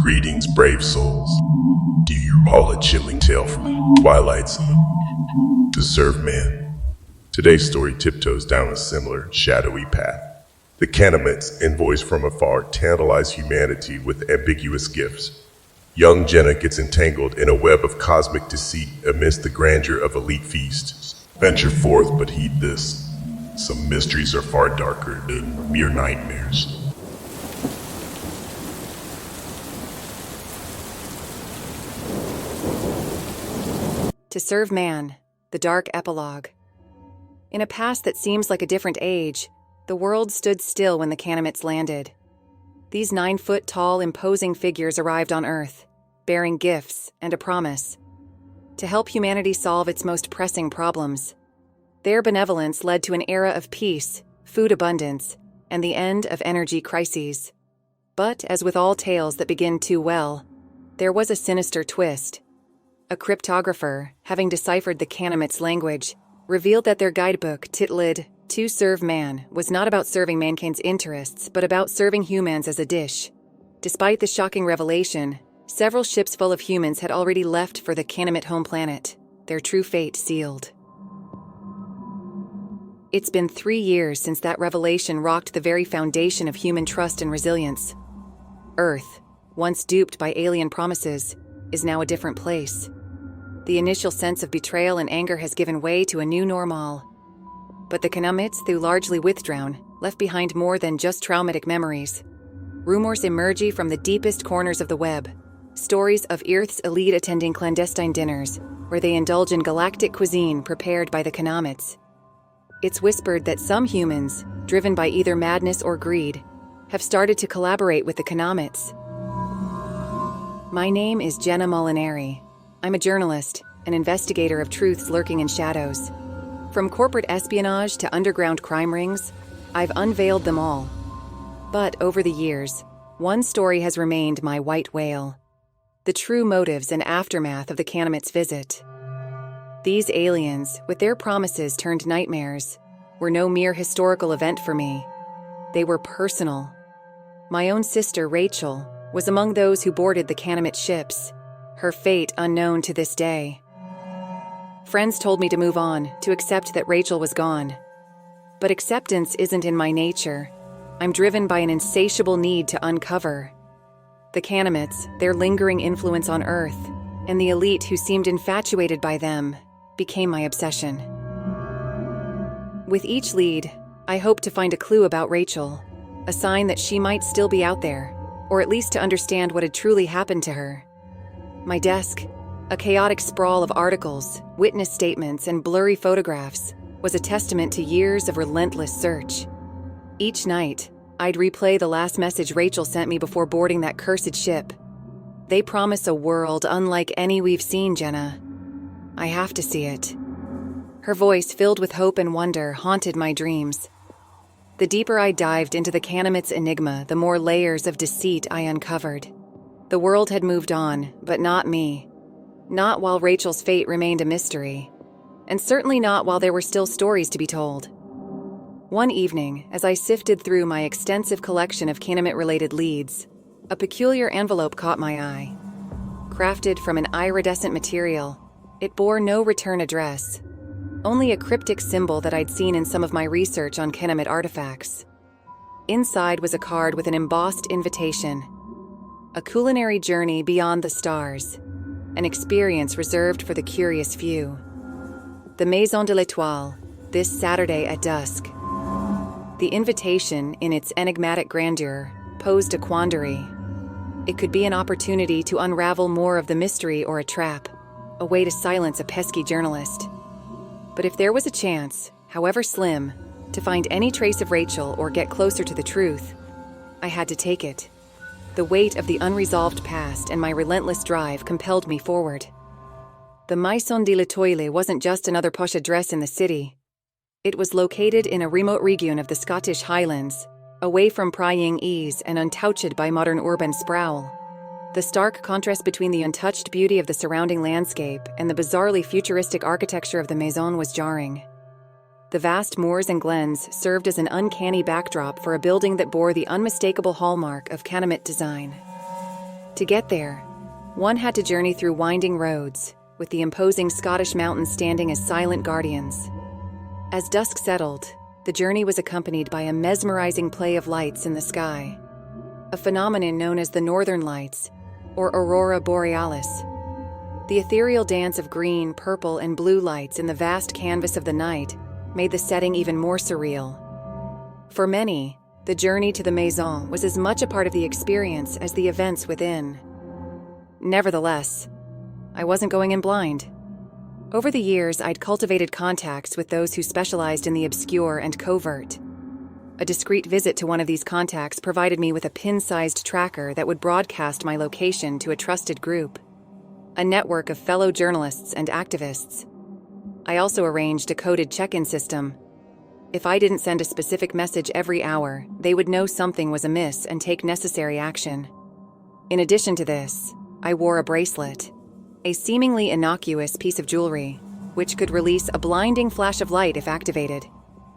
Greetings, brave souls. Do you recall a chilling tale from Twilight Zone? To serve man. Today's story tiptoes down a similar, shadowy path. The Canaanites, envoys from afar, tantalize humanity with ambiguous gifts. Young Jenna gets entangled in a web of cosmic deceit amidst the grandeur of elite feasts. Venture forth, but heed this. Some mysteries are far darker than mere nightmares. To serve man, the dark epilogue. In a past that seems like a different age, the world stood still when the Canaanites landed. These 9-foot-tall, imposing figures arrived on Earth, bearing gifts and a promise to help humanity solve its most pressing problems. Their benevolence led to an era of peace, food abundance, and the end of energy crises. But, as with all tales that begin too well, there was a sinister twist. A cryptographer, having deciphered the Canaanites' language, revealed that their guidebook, titled To Serve Man, was not about serving mankind's interests, but about serving humans as a dish. Despite the shocking revelation, several ships full of humans had already left for the Canaanite home planet, their true fate sealed. It's been 3 years since that revelation rocked the very foundation of human trust and resilience. Earth, once duped by alien promises, is now a different place. The initial sense of betrayal and anger has given way to a new normal. But the Canaanites, though largely withdrawn, left behind more than just traumatic memories. Rumors emerge from the deepest corners of the web. Stories of Earth's elite attending clandestine dinners, where they indulge in galactic cuisine prepared by the Canaanites. It's whispered that some humans, driven by either madness or greed, have started to collaborate with the Canaanites. My name is Jenna Molinari. I'm a journalist, an investigator of truths lurking in shadows. From corporate espionage to underground crime rings, I've unveiled them all. But over the years, one story has remained my white whale: the true motives and aftermath of the Canaanites' visit. These aliens, with their promises turned nightmares, were no mere historical event for me. They were personal. My own sister, Rachel, was among those who boarded the Canaanite ships, her fate unknown to this day. Friends told me to move on, to accept that Rachel was gone. But acceptance isn't in my nature. I'm driven by an insatiable need to uncover. The Canaanites, their lingering influence on Earth, and the elite who seemed infatuated by them, became my obsession. With each lead, I hope to find a clue about Rachel, a sign that she might still be out there, or at least to understand what had truly happened to her. My desk, a chaotic sprawl of articles, witness statements, and blurry photographs, was a testament to years of relentless search. Each night, I'd replay the last message Rachel sent me before boarding that cursed ship. They promise a world unlike any we've seen, Jenna. I have to see it. Her voice, filled with hope and wonder, haunted my dreams. The deeper I dived into the Canaanites' enigma, the more layers of deceit I uncovered. The world had moved on, but not me. Not while Rachel's fate remained a mystery. And certainly not while there were still stories to be told. One evening, as I sifted through my extensive collection of Canaanite-related leads, a peculiar envelope caught my eye. Crafted from an iridescent material, it bore no return address, only a cryptic symbol that I'd seen in some of my research on Canaanite artifacts. Inside was a card with an embossed invitation: a culinary journey beyond the stars, an experience reserved for the curious few. The Maison de l'Étoile, this Saturday at dusk. The invitation, in its enigmatic grandeur, posed a quandary. It could be an opportunity to unravel more of the mystery, or a trap, a way to silence a pesky journalist. But if there was a chance, however slim, to find any trace of Rachel or get closer to the truth, I had to take it. The weight of the unresolved past and my relentless drive compelled me forward. The Maison de l'Étoile wasn't just another posh address in the city. It was located in a remote region of the Scottish Highlands, away from prying ease and untouched by modern urban sprawl. The stark contrast between the untouched beauty of the surrounding landscape and the bizarrely futuristic architecture of the Maison was jarring. The vast moors and glens served as an uncanny backdrop for a building that bore the unmistakable hallmark of Canaanite design. To get there, one had to journey through winding roads, with the imposing Scottish mountains standing as silent guardians. As dusk settled, the journey was accompanied by a mesmerizing play of lights in the sky, a phenomenon known as the Northern Lights, or Aurora Borealis. The ethereal dance of green, purple, and blue lights in the vast canvas of the night made the setting even more surreal. For many, the journey to the Maison was as much a part of the experience as the events within. Nevertheless, I wasn't going in blind. Over the years, I'd cultivated contacts with those who specialized in the obscure and covert. A discreet visit to one of these contacts provided me with a pin-sized tracker that would broadcast my location to a trusted group, a network of fellow journalists and activists. I also arranged a coded check-in system. If I didn't send a specific message every hour, they would know something was amiss and take necessary action. In addition to this, I wore a bracelet, a seemingly innocuous piece of jewelry, which could release a blinding flash of light if activated,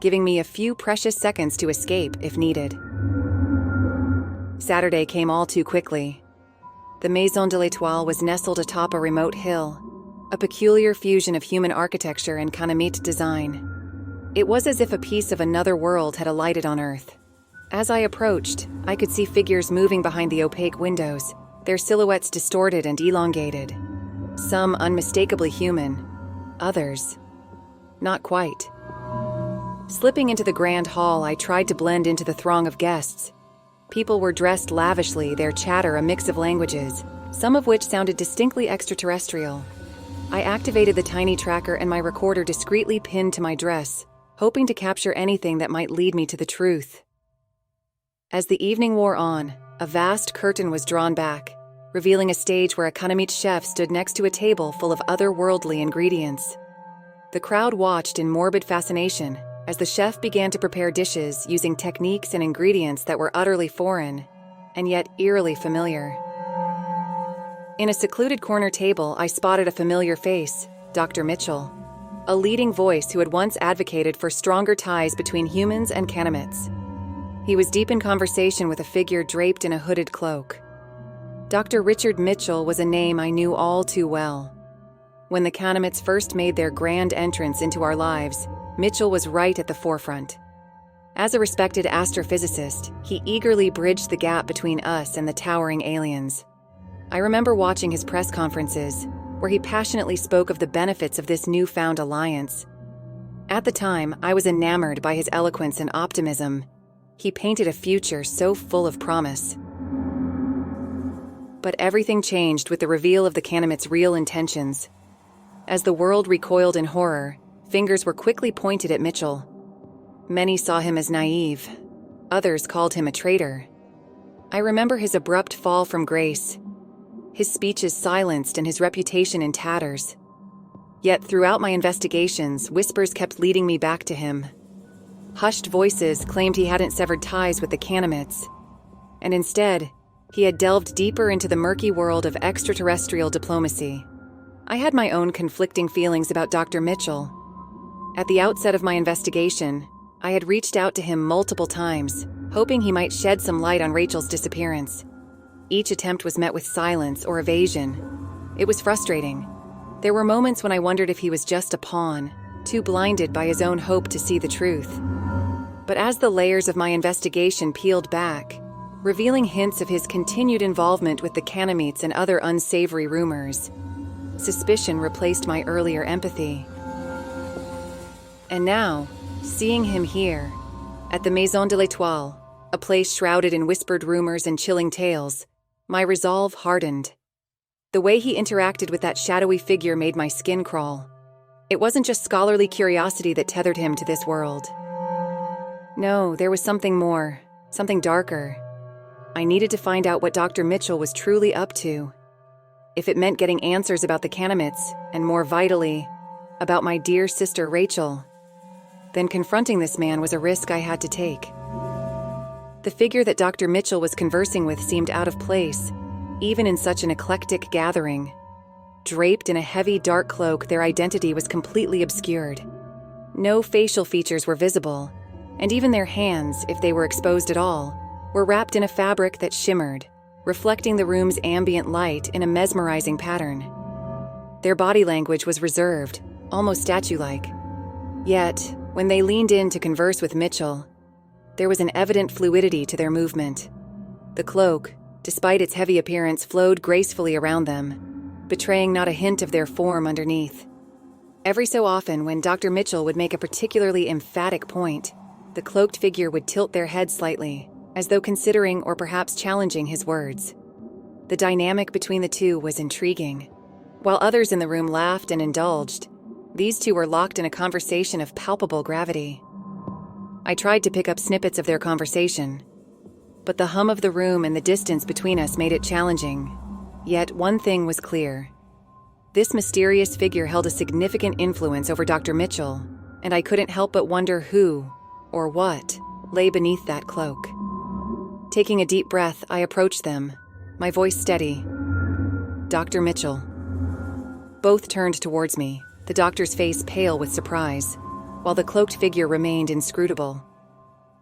giving me a few precious seconds to escape if needed. Saturday came all too quickly. The Maison de l'Étoile was nestled atop a remote hill, a peculiar fusion of human architecture and Canamite design. It was as if a piece of another world had alighted on Earth. As I approached, I could see figures moving behind the opaque windows, their silhouettes distorted and elongated. Some unmistakably human, others not quite. Slipping into the grand hall, I tried to blend into the throng of guests. People were dressed lavishly, their chatter a mix of languages, some of which sounded distinctly extraterrestrial. I activated the tiny tracker and my recorder discreetly pinned to my dress, hoping to capture anything that might lead me to the truth. As the evening wore on, a vast curtain was drawn back, revealing a stage where a Canamite chef stood next to a table full of otherworldly ingredients. The crowd watched in morbid fascination as the chef began to prepare dishes using techniques and ingredients that were utterly foreign, and yet eerily familiar. In a secluded corner table, I spotted a familiar face, Dr. Mitchell, a leading voice who had once advocated for stronger ties between humans and Canamites. He was deep in conversation with a figure draped in a hooded cloak. Dr. Richard Mitchell was a name I knew all too well. When the Canamites first made their grand entrance into our lives, Mitchell was right at the forefront. As a respected astrophysicist, he eagerly bridged the gap between us and the towering aliens. I remember watching his press conferences, where he passionately spoke of the benefits of this newfound alliance. At the time, I was enamored by his eloquence and optimism. He painted a future so full of promise. But everything changed with the reveal of the Canamites' real intentions. As the world recoiled in horror, fingers were quickly pointed at Mitchell. Many saw him as naive. Others called him a traitor. I remember his abrupt fall from grace, his speeches silenced and his reputation in tatters. Yet throughout my investigations, whispers kept leading me back to him. Hushed voices claimed he hadn't severed ties with the Canamites, and instead, he had delved deeper into the murky world of extraterrestrial diplomacy. I had my own conflicting feelings about Dr. Mitchell. At the outset of my investigation, I had reached out to him multiple times, hoping he might shed some light on Rachel's disappearance. Each attempt was met with silence or evasion. It was frustrating. There were moments when I wondered if he was just a pawn, too blinded by his own hope to see the truth. But as the layers of my investigation peeled back, revealing hints of his continued involvement with the Canamites and other unsavory rumors, suspicion replaced my earlier empathy. And now, seeing him here, at the Maison de l'Étoile, a place shrouded in whispered rumors and chilling tales, my resolve hardened. The way he interacted with that shadowy figure made my skin crawl. It wasn't just scholarly curiosity that tethered him to this world. No, there was something more, something darker. I needed to find out what Dr. Mitchell was truly up to. If it meant getting answers about the Canamites, and more vitally, about my dear sister Rachel, then confronting this man was a risk I had to take. The figure that Dr. Mitchell was conversing with seemed out of place, even in such an eclectic gathering. Draped in a heavy dark cloak, their identity was completely obscured. No facial features were visible, and even their hands, if they were exposed at all, were wrapped in a fabric that shimmered, reflecting the room's ambient light in a mesmerizing pattern. Their body language was reserved, almost statue-like. Yet, when they leaned in to converse with Mitchell, there was an evident fluidity to their movement. The cloak, despite its heavy appearance, flowed gracefully around them, betraying not a hint of their form underneath. Every so often, when Dr. Mitchell would make a particularly emphatic point, the cloaked figure would tilt their head slightly, as though considering or perhaps challenging his words. The dynamic between the two was intriguing. While others in the room laughed and indulged, these two were locked in a conversation of palpable gravity. I tried to pick up snippets of their conversation, but the hum of the room and the distance between us made it challenging. Yet one thing was clear. This mysterious figure held a significant influence over Dr. Mitchell, and I couldn't help but wonder who, or what, lay beneath that cloak. Taking a deep breath, I approached them, my voice steady. "Dr. Mitchell." Both turned towards me, the doctor's face pale with surprise, while the cloaked figure remained inscrutable.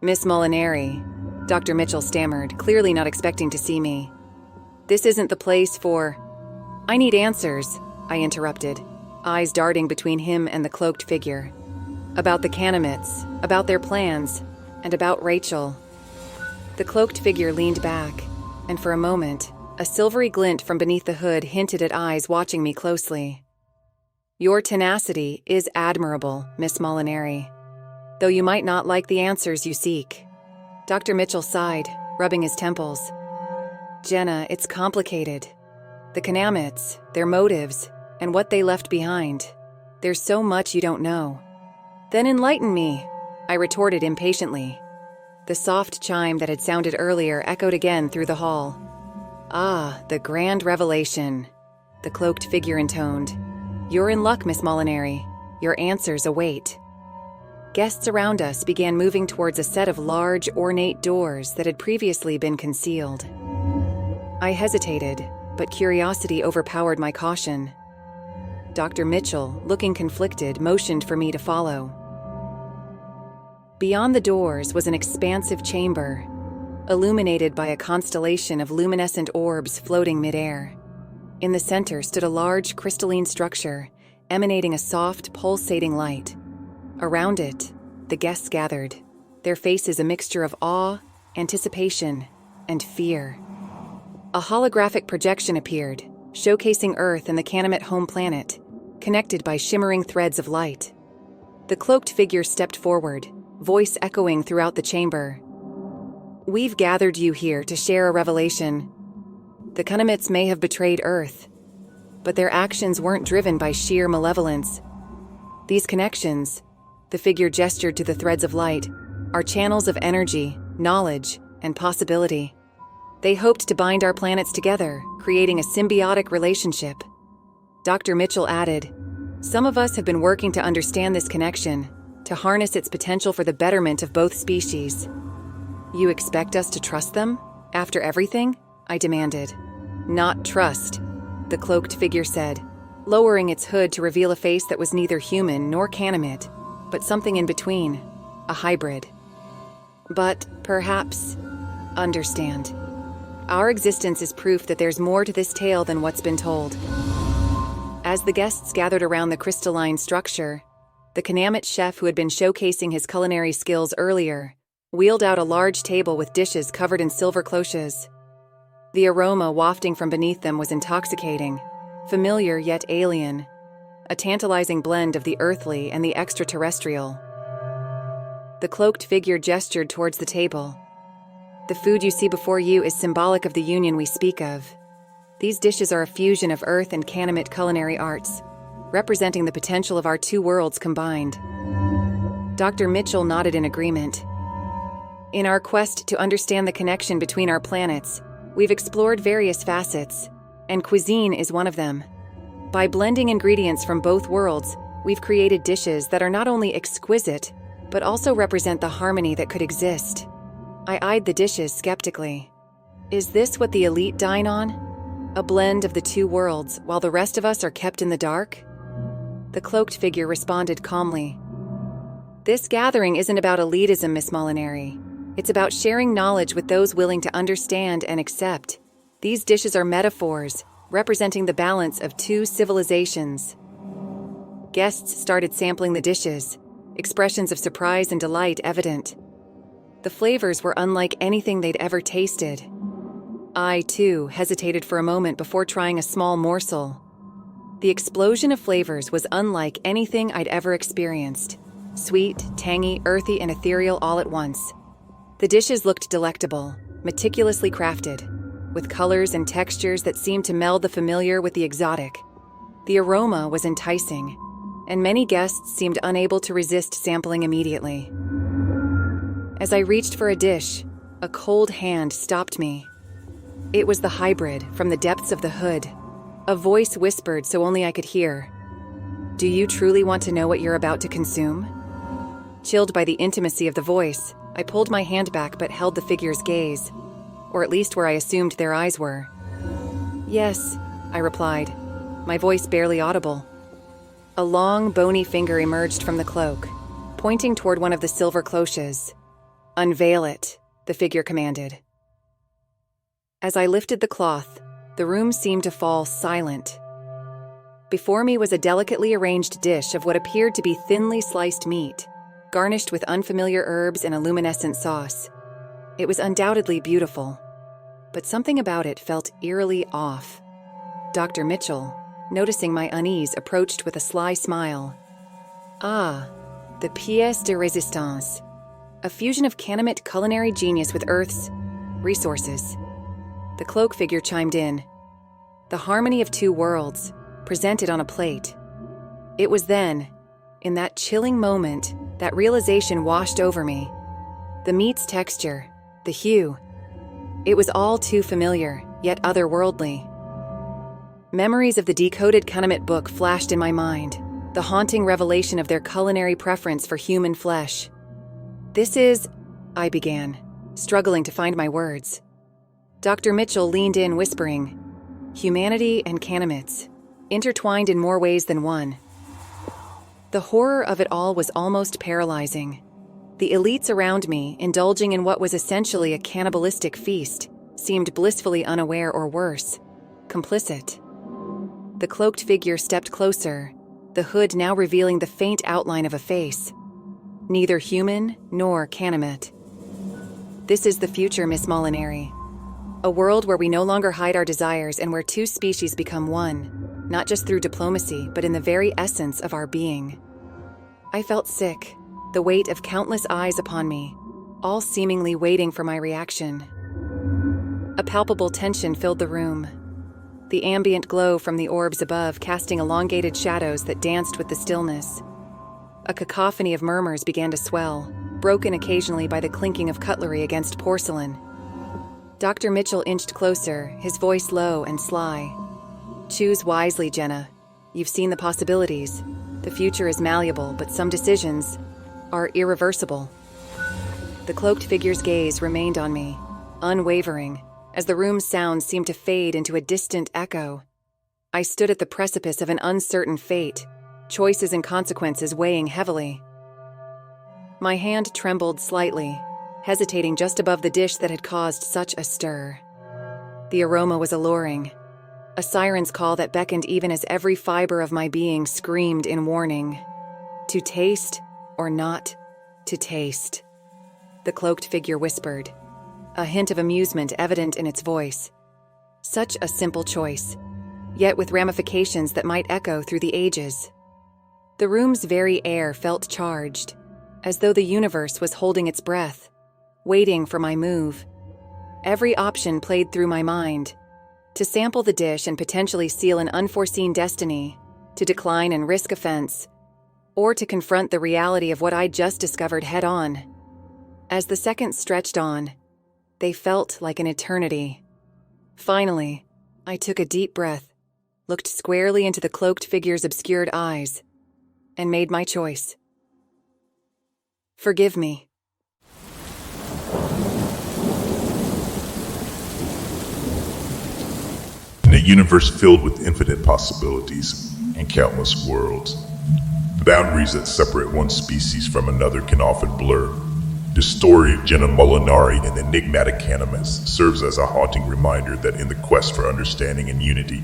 "Miss Molinari," Dr. Mitchell stammered, clearly not expecting to see me. "This isn't the place for—" "I need answers," I interrupted, eyes darting between him and the cloaked figure. "About the Canamits, about their plans, and about Rachel." The cloaked figure leaned back, and for a moment, a silvery glint from beneath the hood hinted at eyes watching me closely. "Your tenacity is admirable, Miss Molinari, though you might not like the answers you seek." Dr. Mitchell sighed, rubbing his temples. "Jenna, it's complicated. The Canamits, their motives, and what they left behind. There's so much you don't know." "Then enlighten me," I retorted impatiently. The soft chime that had sounded earlier echoed again through the hall. "Ah, the grand revelation," the cloaked figure intoned. "You're in luck, Miss Molinari. Your answers await." Guests around us began moving towards a set of large, ornate doors that had previously been concealed. I hesitated, but curiosity overpowered my caution. Dr. Mitchell, looking conflicted, motioned for me to follow. Beyond the doors was an expansive chamber, illuminated by a constellation of luminescent orbs floating midair. In the center stood a large crystalline structure, emanating a soft, pulsating light. Around it, the guests gathered, their faces a mixture of awe, anticipation, and fear. A holographic projection appeared, showcasing Earth and the Canamit home planet, connected by shimmering threads of light. The cloaked figure stepped forward, voice echoing throughout the chamber. "We've gathered you here to share a revelation. The Canamits may have betrayed Earth, but their actions weren't driven by sheer malevolence. These connections," the figure gestured to the threads of light, "are channels of energy, knowledge, and possibility. They hoped to bind our planets together, creating a symbiotic relationship." Dr. Mitchell added, "Some of us have been working to understand this connection, to harness its potential for the betterment of both species." "You expect us to trust them? After everything?" I demanded. "Not trust," the cloaked figure said, lowering its hood to reveal a face that was neither human nor Canamit, but something in between, a hybrid. "But perhaps understand. Our existence is proof that there's more to this tale than what's been told." As the guests gathered around the crystalline structure, the Canamit chef who had been showcasing his culinary skills earlier wheeled out a large table with dishes covered in silver cloches. The aroma wafting from beneath them was intoxicating, familiar yet alien, a tantalizing blend of the earthly and the extraterrestrial. The cloaked figure gestured towards the table. "The food you see before you is symbolic of the union we speak of. These dishes are a fusion of Earth and Canamit culinary arts, representing the potential of our two worlds combined." Dr. Mitchell nodded in agreement. "In our quest to understand the connection between our planets, we've explored various facets, and cuisine is one of them. By blending ingredients from both worlds, we've created dishes that are not only exquisite, but also represent the harmony that could exist." I eyed the dishes skeptically. "Is this what the elite dine on? A blend of the two worlds, while the rest of us are kept in the dark?" The cloaked figure responded calmly. "This gathering isn't about elitism, Miss Molinari. It's about sharing knowledge with those willing to understand and accept. These dishes are metaphors, representing the balance of two civilizations. Guests started sampling the dishes, expressions of surprise and delight evident. The flavors were unlike anything they'd ever tasted. I, too, hesitated for a moment before trying a small morsel. The explosion of flavors was unlike anything I'd ever experienced. Sweet, tangy, earthy, and ethereal all at once. The dishes looked delectable, meticulously crafted, with colors and textures that seemed to meld the familiar with the exotic. The aroma was enticing, and many guests seemed unable to resist sampling immediately. As I reached for a dish, a cold hand stopped me. It was the hybrid from the depths of the hood. A voice whispered so only I could hear. "Do you truly want to know what you're about to consume?" Chilled by the intimacy of the voice, I pulled my hand back but held the figure's gaze, or at least where I assumed their eyes were. "Yes," I replied, my voice barely audible. A long, bony finger emerged from the cloak, pointing toward one of the silver cloches. "Unveil it," the figure commanded. As I lifted the cloth, the room seemed to fall silent. Before me was a delicately arranged dish of what appeared to be thinly sliced meat, garnished with unfamiliar herbs and a luminescent sauce. It was undoubtedly beautiful, but something about it felt eerily off. Dr. Mitchell, noticing my unease, approached with a sly smile. "Ah, the pièce de résistance, a fusion of Canamite culinary genius with Earth's resources." The cloak figure chimed in. The harmony of two worlds, presented on a plate. It was then, in that chilling moment, that realization washed over me. The meat's texture, the hue. It was all too familiar, yet otherworldly. Memories of the decoded Canamite book flashed in my mind, the haunting revelation of their culinary preference for human flesh. "This is," I began, struggling to find my words. Dr. Mitchell leaned in, whispering, "Humanity and Canamites, intertwined in more ways than one." The horror of it all was almost paralyzing. The elites around me, indulging in what was essentially a cannibalistic feast, seemed blissfully unaware or worse, complicit. The cloaked figure stepped closer, the hood now revealing the faint outline of a face. Neither human nor Canamite. "This is the future, Miss Molinari. A world where we no longer hide our desires and where two species become one, not just through diplomacy, but in the very essence of our being." I felt sick, the weight of countless eyes upon me, all seemingly waiting for my reaction. A palpable tension filled the room, the ambient glow from the orbs above casting elongated shadows that danced with the stillness. A cacophony of murmurs began to swell, broken occasionally by the clinking of cutlery against porcelain. Dr. Mitchell inched closer, his voice low and sly. "Choose wisely, Jenna. You've seen the possibilities. The future is malleable, but some decisions are irreversible." The cloaked figure's gaze remained on me, unwavering, as the room's sounds seemed to fade into a distant echo. I stood at the precipice of an uncertain fate, choices and consequences weighing heavily. My hand trembled slightly, hesitating just above the dish that had caused such a stir. The aroma was alluring, a siren's call that beckoned even as every fiber of my being screamed in warning. To taste or not to taste. The cloaked figure whispered, a hint of amusement evident in its voice. Such a simple choice, yet with ramifications that might echo through the ages. The room's very air felt charged, as though the universe was holding its breath, waiting for my move. Every option played through my mind. To sample the dish and potentially seal an unforeseen destiny, to decline and risk offense, or to confront the reality of what I'd just discovered head-on. As the seconds stretched on, they felt like an eternity. Finally, I took a deep breath, looked squarely into the cloaked figure's obscured eyes, and made my choice. Forgive me. In a universe filled with infinite possibilities and countless worlds, the boundaries that separate one species from another can often blur. The story of Jenna Molinari and the enigmatic cannabis serves as a haunting reminder that in the quest for understanding and unity,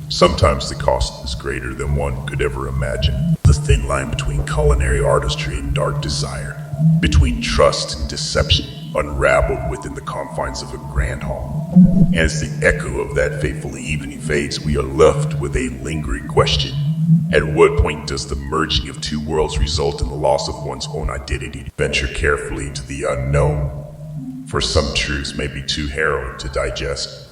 sometimes the cost is greater than one could ever imagine. The thin line between culinary artistry and dark desire, between trust and deception, unraveled within the confines of a grand hall. As the echo of that fateful evening fades, we are left with a lingering question. At what point does the merging of two worlds result in the loss of one's own identity? Venture carefully into the unknown, for some truths may be too harrowing to digest.